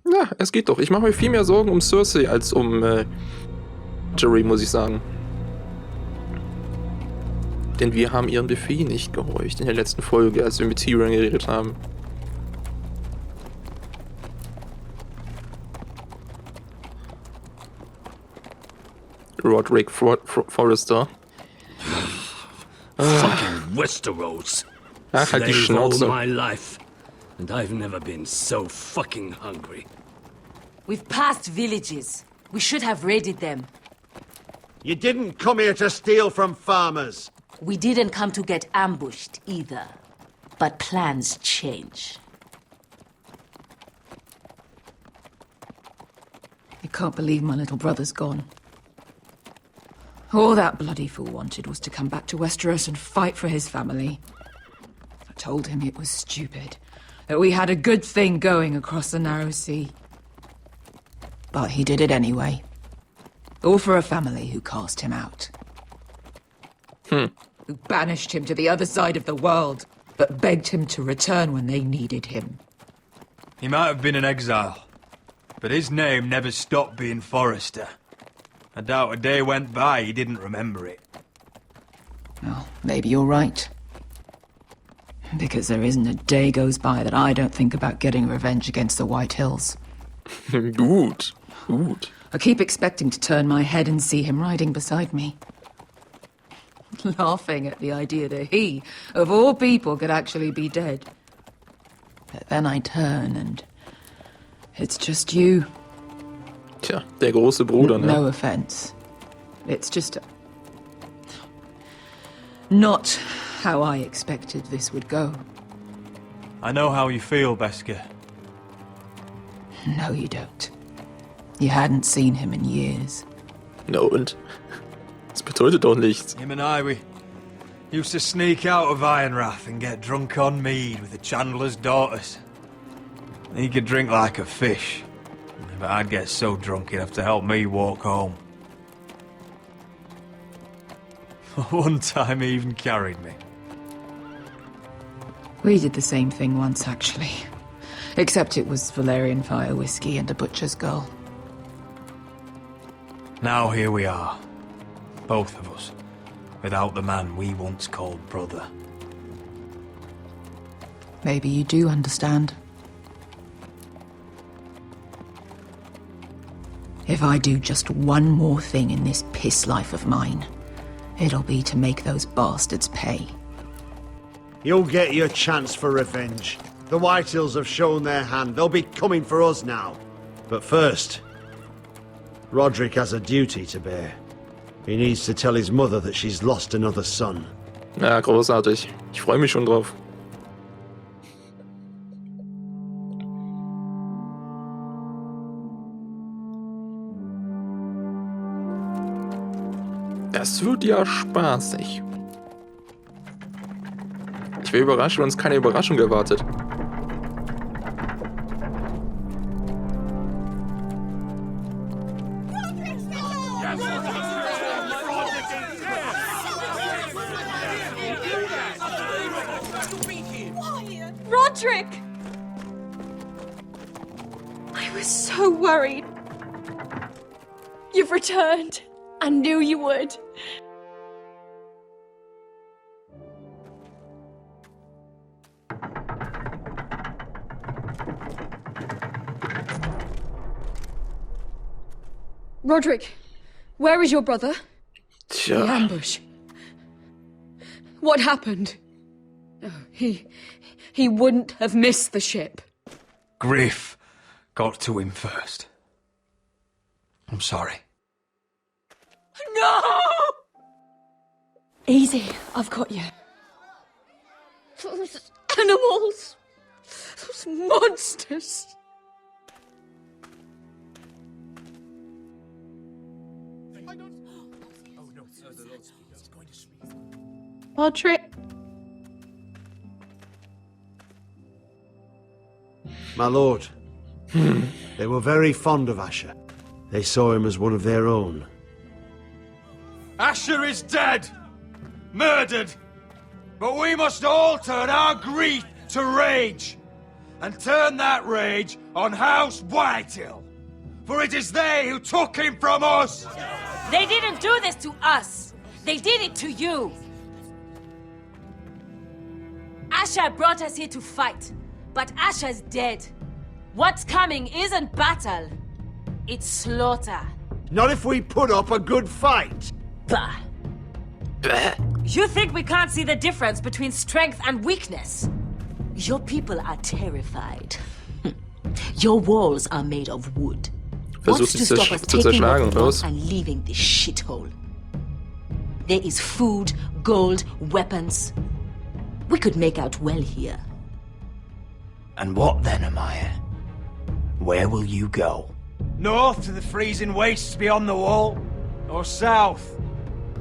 Ja, es geht doch. Ich mache mir viel mehr Sorgen um Cersei als um Jerry, muss ich sagen. Denn wir haben ihren Befehl nicht gehorcht in der letzten Folge, als wir mit Tyrion geredet haben. Roderick Forrester. Fucking Westeros. Ach, halt die Schnauze. All my life, and I've never been so fucking hungry. We've passed villages. We should have raided them. You didn't come here to steal from farmers. We didn't come to get ambushed either. But plans change. I can't believe my little brother's gone. All that bloody fool wanted was to come back to Westeros and fight for his family. I told him it was stupid, that we had a good thing going across the narrow sea. But he did it anyway. All for a family who cast him out. Who banished him to the other side of the world, but begged him to return when they needed him. He might have been in exile, but his name never stopped being Forrester. I doubt a day went by he didn't remember it. Well, maybe you're right. Because there isn't a day goes by that I don't think about getting revenge against the White Hills. Gut. I keep expecting to turn my head and see him riding beside me. Laughing at the idea that he, of all people, could actually be dead. But then I turn and it's just you. Tja, der große Bruder, ne? No offense. It's just not how I expected this would go. I know how you feel, Beskar. No, you don't. You hadn't seen him in years. Na und? Das bedeutet doch nichts. Him and I, we used to sneak out of Ironrath and get drunk on mead with the Chandler's daughters. He could drink like a fish, but I'd get so drunk he'd have to help me walk home. One time he even carried me. We did the same thing once, actually. Except it was Valerian fire whiskey and a butcher's girl. Now here we are, both of us, without the man we once called brother. Maybe you do understand. If I do just one more thing in this piss life of mine, it'll be to make those bastards pay. You'll get your chance for revenge. The Whitehills have shown their hand. They'll be coming for us now. But first, Roderick has a duty to bear. He needs to tell his mother that she's lost another son. Ja, großartig. Ich freue mich schon drauf. Das wird ja spaßig. Ich wäre überrascht, wenn uns keine Überraschung erwartet. Roderick! I was so worried. You've returned. I knew you would. Roderick, where is your brother? Tja. The ambush. What happened? Oh, he wouldn't have missed the ship. Griff got to him first. I'm sorry. No! Easy, I've got you. Those animals. Those monsters. Roderick. My lord, they were very fond of Asher. They saw him as one of their own. Asher is dead! Murdered! But we must all turn our grief to rage! and turn that rage on House Whitehill. For it is they who took him from us! They didn't do this to us. They did it to you. Asher brought us here to fight, but Asher's dead. What's coming isn't battle. It's slaughter. Not if we put up a good fight. Bah. You think we can't see the difference between strength and weakness? Your people are terrified. Your walls are made of wood. What's to stop us taking what we want and leaving this shithole? There is food, gold, weapons. We could make out well here. And what then, Amaya? Where will you go? North to the freezing wastes beyond the wall? Or south?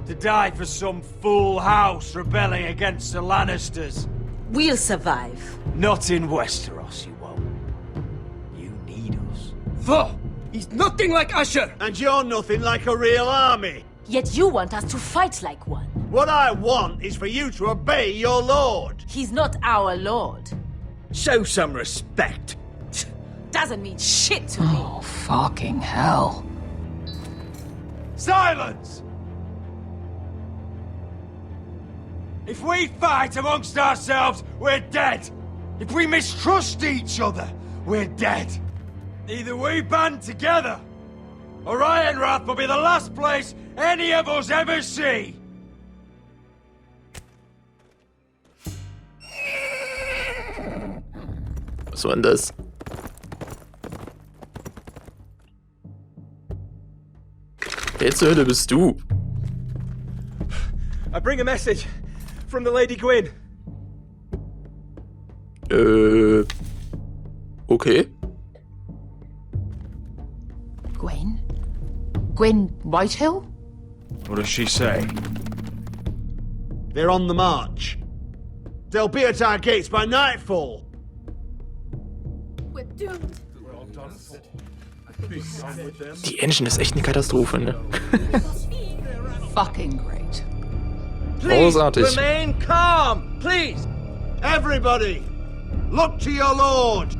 To die for some fool house rebelling against the Lannisters? We'll survive. Not in Westeros, you won't. You need us. Vo! He's nothing like Asher! And you're nothing like a real army. Yet you want us to fight like one. What I want is for you to obey your lord. He's not our lord. Show some respect. Doesn't mean shit to me. Oh, fucking hell. Silence! If we fight amongst ourselves, we're dead. If we mistrust each other, we're dead. Either we band together, or Ironrath will be the last place any of us ever see. Was war denn das? Wer zur Hölle bist du? I bring a message from the Lady Gwyn. Okay. Gwen? Gwen Whitehill? What does she say? They're on the march. They'll be at our gates by nightfall. We're doomed. Die Engine ist echt eine Katastrophe, ne? Fucking great. Großartig. Remain calm, please. Everybody, look to your lord.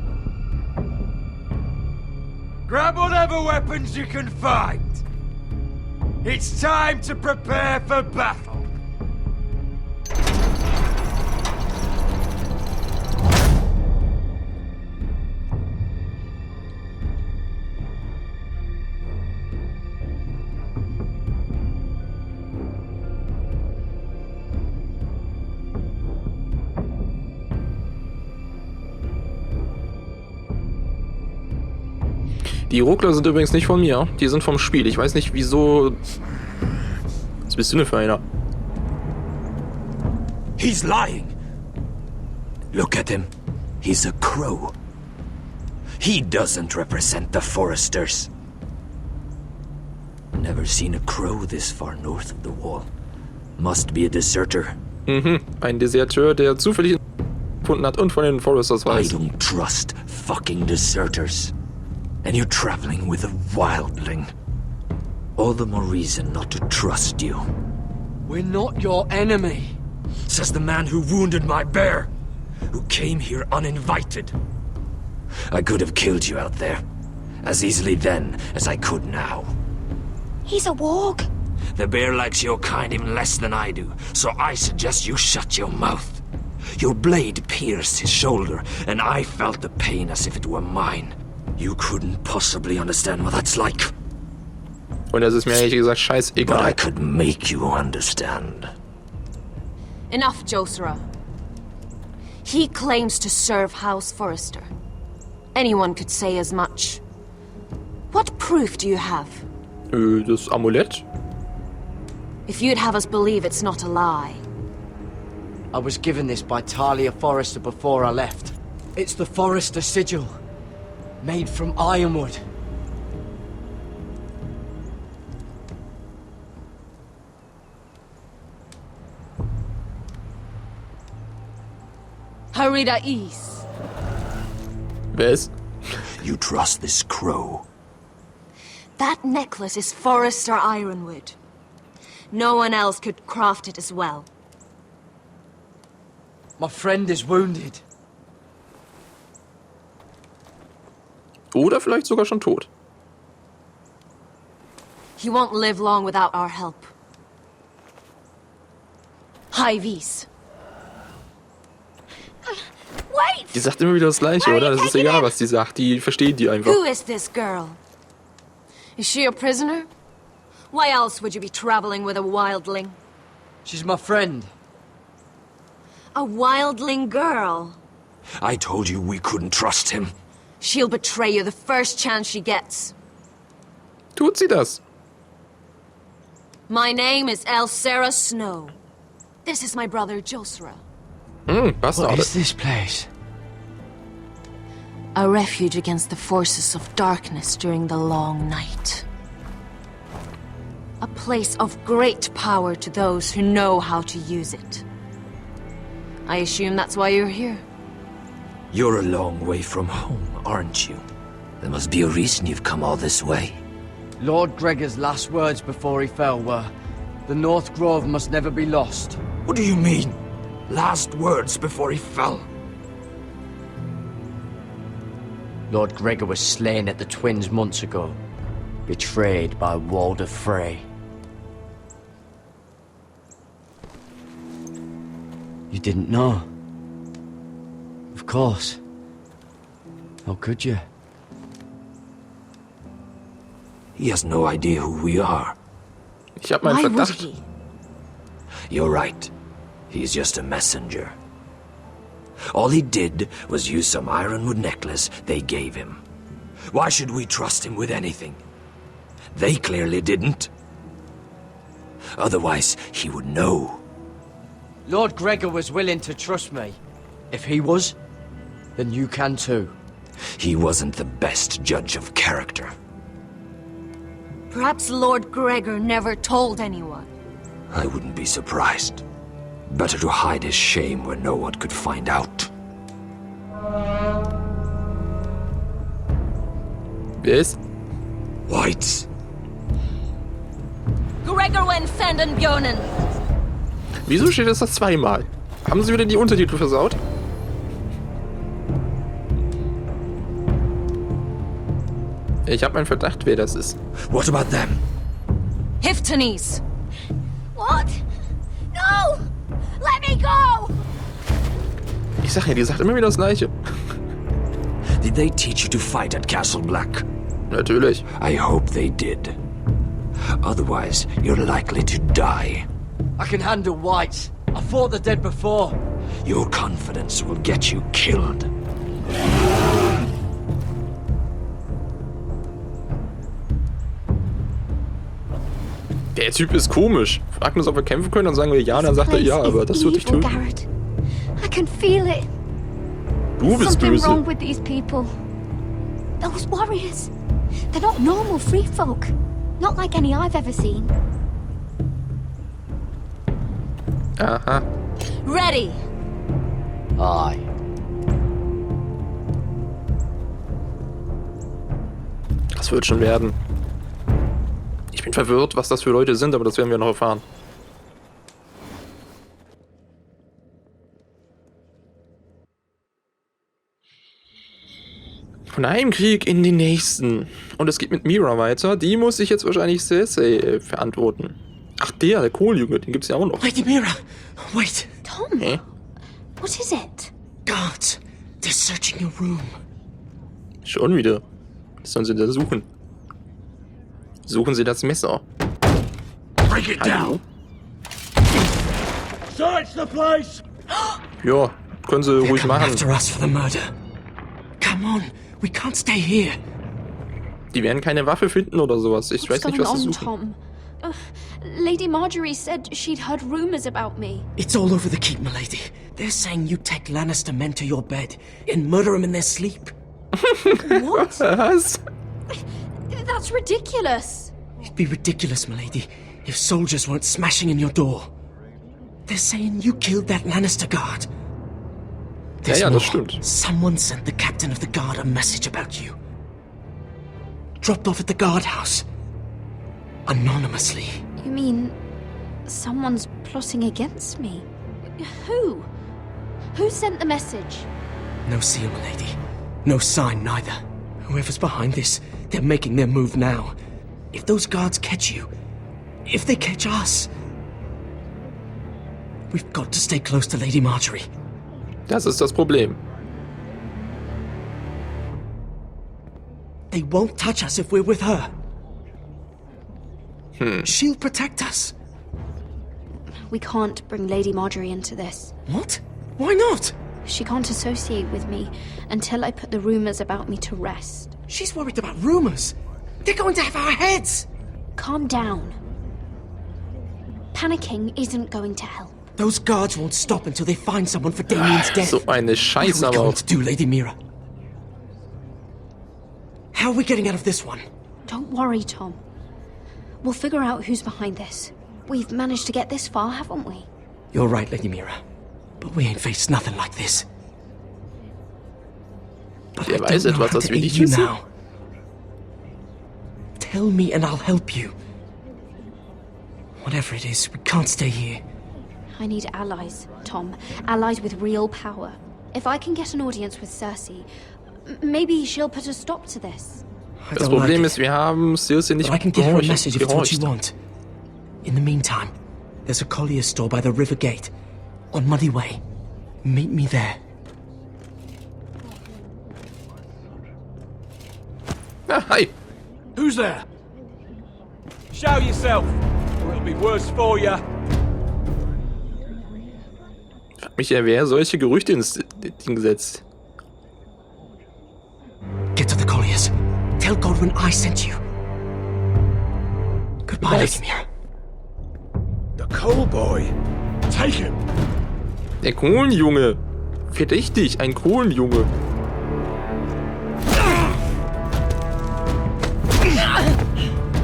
Grab whatever weapons you can find. It's time to prepare for battle. Die Ruckler sind übrigens nicht von mir, die sind vom Spiel. Ich weiß nicht wieso. Was bist du denn für einer? He's lying. Look at him. He's a crow. He doesn't represent the Forresters. Never seen a crow this far north of the wall. Must be a deserter. Ein Deserteur, der zufällig gefunden hat und von den Forresters I weiß. don't trust fucking deserters. And you're traveling with a wildling. All the more reason not to trust you. We're not your enemy. Says the man who wounded my bear, who came here uninvited. I could have killed you out there, as easily then as I could now. He's a warg. The bear likes your kind even less than I do, so I suggest you shut your mouth. Your blade pierced his shoulder, and I felt the pain as if it were mine. You couldn't possibly understand what that's like. Und das ist mir ehrlich gesagt But I scheißegal. could make you understand. Enough, Josera. He claims to serve House Forrester. Anyone could say as much. What proof do you have? Das Amulett? If you'd have us believe it's not a lie. I was given this by Talia Forrester before I left. It's the Forrester sigil. Made from ironwood. Harida East. Wer ist? You trust this crow? That necklace is Forrester ironwood. No one else could craft it as well. My friend is wounded. Oder vielleicht sogar schon tot. He won't live long without our help. High Vis. Wait! Die sagt immer wieder das Gleiche, oder? Das ist egal, was die sagt. Die verstehen die einfach. Who is this girl? Is she a prisoner? Why else would you be traveling with a wildling? She's my friend. A wildling girl? I told you we couldn't trust him. She'll betray you the first chance she gets. Tut sie das? My name is Elsera Snow. This is my brother Josra. What Bastard. is this place? A refuge against the forces of darkness during the long night. A place of great power to those who know how to use it. I assume that's why you're here. You're a long way from home, aren't you? There must be a reason you've come all this way. Lord Gregor's last words before he fell were, "The North Grove must never be lost." What do you mean? Last words before he fell? Lord Gregor was slain at the Twins months ago, betrayed by Walder Frey. You didn't know? Of course. How could you? He has no idea who we are. Ich habe meinen Why would Verdacht. he? You're right. He's just a messenger. All he did was use some ironwood necklace they gave him. Why should we trust him with anything? They clearly didn't. Otherwise, he would know. Lord Gregor was willing to trust me. If he was, then you can too. He wasn't the best judge of character. Perhaps Lord Gregor never told anyone. I wouldn't be surprised. Better to hide his shame where no one could find out. Wer ist? Whites. Gregor wen Fenden Bjonen. Wieso steht das zweimal? Haben sie wieder die Untertitel versaut? Ich habe meinen Verdacht, wer das ist. What about them? Hiftanes. What? No! Let me go! Ich sag ja, die sagt immer wieder das Gleiche. Did they teach you to fight at Castle Black? Natürlich. I hope they did. Otherwise, you're likely to die. I can handle whites. I fought the dead before. Your confidence will get you killed. Der Typ ist komisch. Fragt uns, ob wir kämpfen können, dann sagen wir ja, dann sagt er ja, aber das wird dich töten. Garrett. I can feel it. Du bist Something böse. wrong with these people. Those warriors. They're not normal free folk. Not like any I've ever seen. Aha. Ready. Aye. Das wird schon werden. Ich bin verwirrt, was das für Leute sind, aber das werden wir noch erfahren. Von einem Krieg in den nächsten. Und es geht mit Mira weiter. Die muss sich jetzt wahrscheinlich Cersei verantworten. Ach, der Kohljunge, den gibt's ja auch noch. Lady Mira, wait. Tom, Hä? what is it? Guards, they're searching your room. Schon wieder. Was sollen sie da suchen? Suchen sie das Messer. Break it down. Search the place! Ja, können sie ruhig machen. After us for the murder. Come on, we can't stay here. Die werden keine Waffe finden oder sowas. Ich weiß What's nicht, going was sie on, suchen. Tom? Lady Marjorie said she'd heard rumors about me. It's all over the keep, milady. They're saying you take Lannister men to your bed and murder them in their sleep. What? Was? That's ridiculous. It'd be ridiculous, milady, if soldiers weren't smashing in your door. They're saying you killed that Lannister guard. There's Ja, das more. stimmt. Someone sent the captain of the guard a message about you. Dropped off at the guardhouse. Anonymously. You mean someone's plotting against me? Who? Who sent the message? No seal, milady. No sign, neither. Whoever's behind this, they're making their move now. If those guards catch you, if they catch us, we've got to stay close to Lady Marjorie. Das ist das Problem. They won't touch us if we're with her. She'll protect us. We can't bring Lady Marjorie into this. What? Why not? She can't associate with me until I put the rumors about me to rest. She's worried about rumors. They're going to have our heads. Calm down. Panicking isn't going to help. Those guards won't stop until they find someone for Damien's death. So eine Scheiße What are we aber going auch. to do, Lady Mira? How are we getting out of this one? Don't worry, Tom. We'll figure out who's behind this. We've managed to get this far, haven't we? You're right, Lady Mira. But we ain't faced nothing like this. But Der I weiß don't know etwas, how das to wir aid nicht you wissen. now. Tell me and I'll help you. Whatever it is, we can't stay here. I need allies, Tom. Allies with real power. If I can get an audience with Cersei, maybe she'll put a stop to this. I Das don't Problem like ist, wir haben Cersei it, nicht but I can get her a message if it's what you gehorcht. want. In the meantime, there's a collier's store by the river gate. On Muddy Way. Meet me there. Ah, hi. Who's there? Show yourself, or it'll be worse for you. Frag mich ja, wer solche Gerüchte ins Ding setzt. Get to the colliers. Tell Godwin I sent you. Goodbye, Nice. Lady Mira. The coal boy. Take him. Der Kohlenjunge. Verdächtig, ein Kohlenjunge.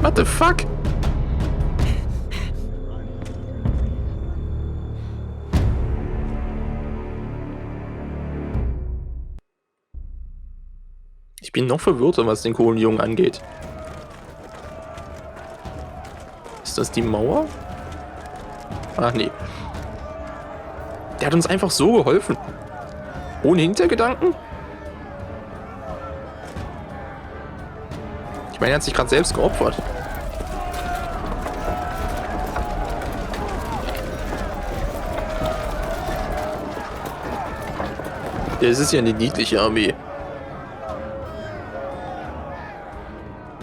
What the fuck? Ich bin noch verwirrter, was den Kohlenjungen angeht. Ist das die Mauer? Ach nee. Der hat uns einfach so geholfen. Ohne Hintergedanken? Ich meine, er hat sich gerade selbst geopfert. Ja, es ist ja eine niedliche Armee.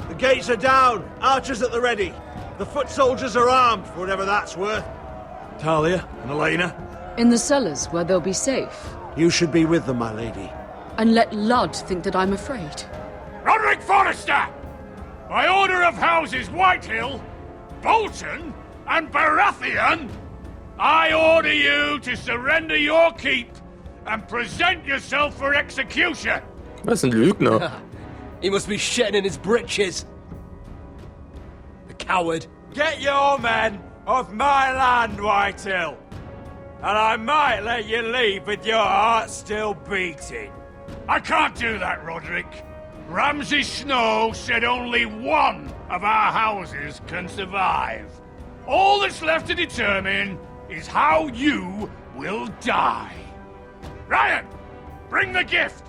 The gates are down. Archers at the ready. The foot soldiers are armed, for whatever that's worth. Talia and Elena. In the cellars, where they'll be safe. You should be with them, my lady. And let Ludd think that I'm afraid. Roderick Forrester! By order of Houses Whitehill, Bolton, and Baratheon, I order you to surrender your keep and present yourself for execution. Was ein Lügner. He must be shitting in his britches. The coward. Get your men off my land, Whitehill. And I might let you leave with your heart still beating. I can't do that, Roderick. Ramsay Snow said only one of our houses can survive. All that's left to determine is how you will die. Ryan, bring the gift.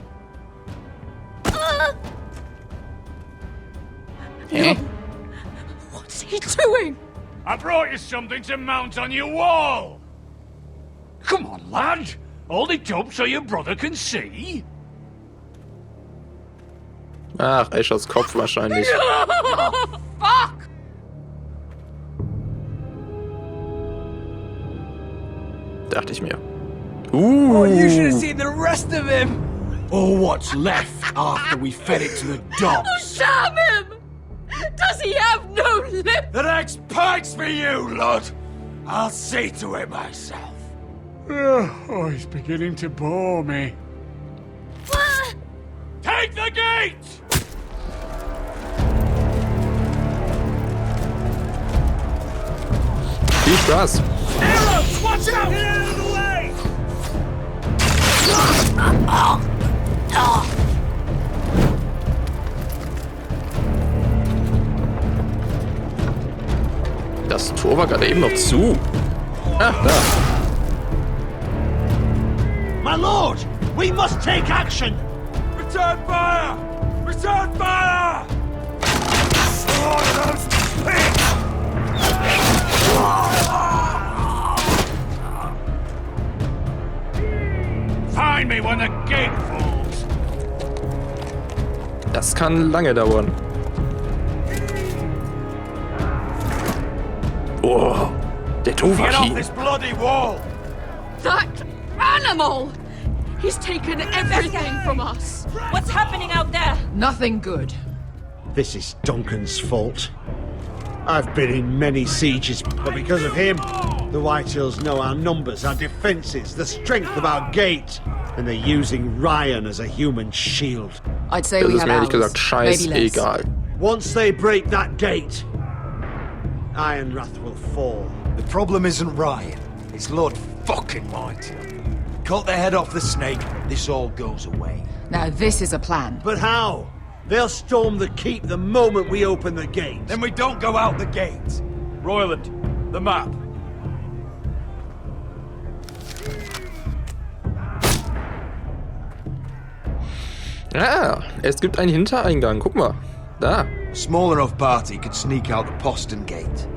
Hä? What's he doing? I brought you something to mount on your wall. Come on, lad. Hold it up so your brother can see. Ach, Eschers Kopf wahrscheinlich. Fuck! Dachte ich mir. Oh, you should have seen the rest of him. Or what's left after we fed it to the dogs. Damn him! Does he have no lip? The next pike's for you, Lord. I'll see to it myself. Oh, he's beginning to bore me. Take the gate! Viel Spaß. Arrows, watch out! Get out of the way! Das Tor war gerade eben noch zu. Ah, da. My lord, we must take action. Return fire! Return fire! Slaughter those pigs! Find me when the gate falls! Das kann lange dauern. Oh, der Get off Dovaki. this bloody wall! That animal! He's taken everything from us. What's happening out there? Nothing good. This is Duncan's fault. I've been in many sieges, but because of him, the Whitehills know our numbers, our defenses, the strength of our gate, and they're using Ryan as a human shield. I'd say Das we ist have mir ehrlich ours. gesagt Maybe less. scheißegal. Once they break that gate, Ironrath will fall. The problem isn't Ryan. It's Lord fucking Whitehall. Cut the head off the snake, this all goes away. Now this is a plan. But how? They'll storm the keep the moment we open the gate. Then we don't go out the gate. Royland, the map. Ah, es gibt einen Hintereingang. Guck mal. Da. A small enough party could sneak out the postern gate.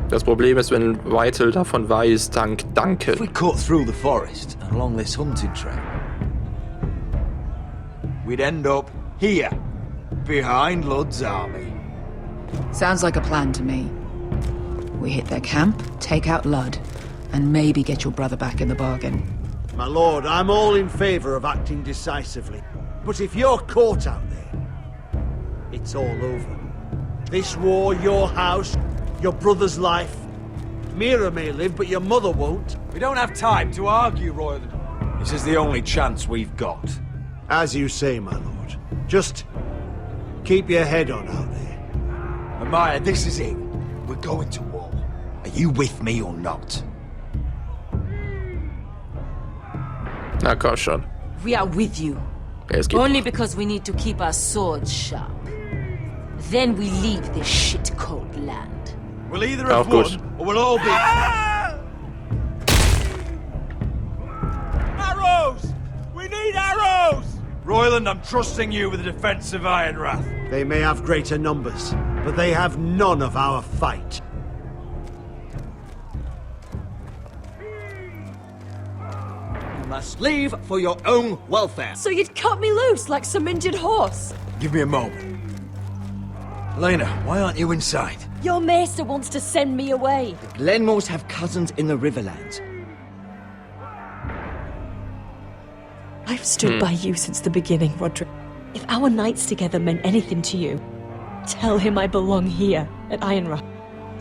Das Problem ist, wenn Whitehall davon weiß, dank If we Duncan. cut through the forest and along this hunting trail, we'd end up here, behind Lud's army. Sounds like a plan to me. We hit their camp, take out Ludd, and maybe get your brother back in the bargain. My lord, I'm all in favor of acting decisively. But if you're caught out there, it's all over. This war, your house, your brother's life. Mira may live, but your mother won't. We don't have time to argue, Royland. This is the only chance we've got. As you say, my lord. Just keep your head on out there. Amaya, this is it. We're going to war. Are you with me or not? Na komm schon. We are with you. Es geht. Only because we need to keep our swords sharp. Then we leave this shit-cold land. We'll either Of have course. won, or we'll all be... Arrows! We need arrows! Royland, I'm trusting you with the defense of Ironrath. They may have greater numbers, but they have none of our fight. You must leave for your own welfare. So you'd cut me loose like some injured horse? Give me a moment. Elena, why aren't you inside? Your maester wants to send me away. Glenmores have cousins in the Riverlands. I've stood by you since the beginning, Roderick. If our nights together meant anything to you, tell him I belong here at Ironrath.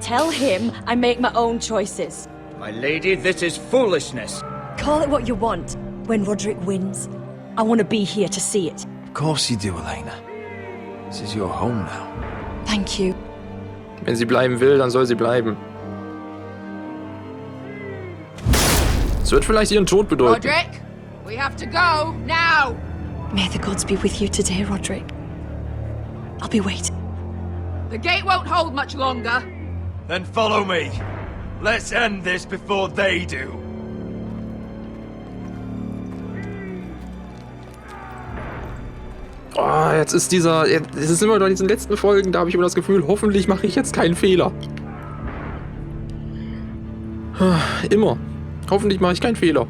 Tell him I make my own choices. My lady, this is foolishness. Call it what you want. When Roderick wins, I want to be here to see it. Of course you do, Elena. This is your home now. Thank you. Wenn sie bleiben will, dann soll sie bleiben. Es wird vielleicht ihren Tod bedeuten. Roderick, we have to go now. May the gods be with you today, Roderick. I'll be waiting. The gate won't hold much longer. Then follow me. Let's end this before they do. Oh, jetzt ist dieser... Es ist immer noch in diesen letzten Folgen, da habe ich immer das Gefühl, hoffentlich mache ich jetzt keinen Fehler. Immer. Hoffentlich mache ich keinen Fehler.